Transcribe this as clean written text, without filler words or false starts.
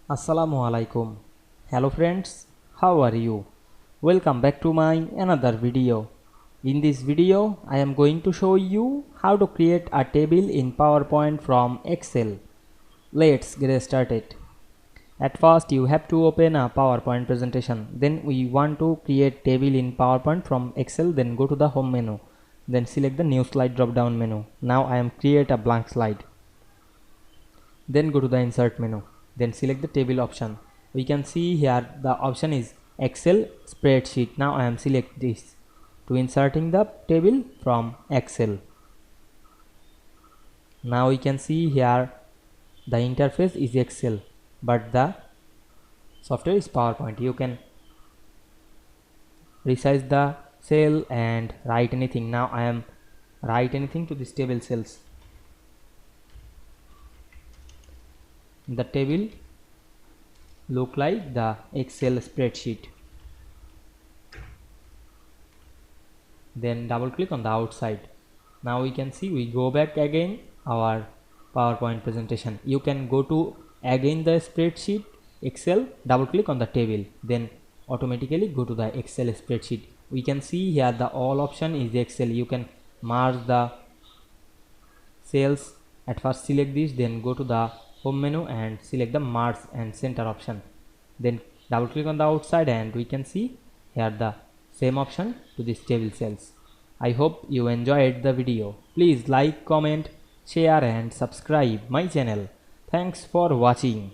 Assalamu Walaikum. Hello friends, how are you? Welcome back to my another video. In this video, I am going to show you how to create a table in PowerPoint from Excel. Let's get started. At first, you have to open a PowerPoint presentation. Then we want to create table in PowerPoint from Excel. Then go to the home menu. Then select the new slide drop down menu. Now I am create a blank slide. Then go to the insert menu, then select the table option. We can see here the option is Excel spreadsheet. Now I am select this to inserting the table from Excel. Now we can see here the interface is Excel but the software is PowerPoint. You can resize the cell and write anything. Now I am write anything to this table cells. The table look like the Excel spreadsheet. Then double click on the outside. Now we can see we go back again our PowerPoint presentation. You can go to again the spreadsheet Excel, double click on the table, then automatically go to the Excel spreadsheet. We can see here the all option is Excel. You can merge the cells. At first select this, then go to the home menu and select the merge and center option, then double click on the outside and we can see here the same option to this table cells. I hope you enjoyed the video. Please like, comment, share and subscribe my channel. Thanks for watching.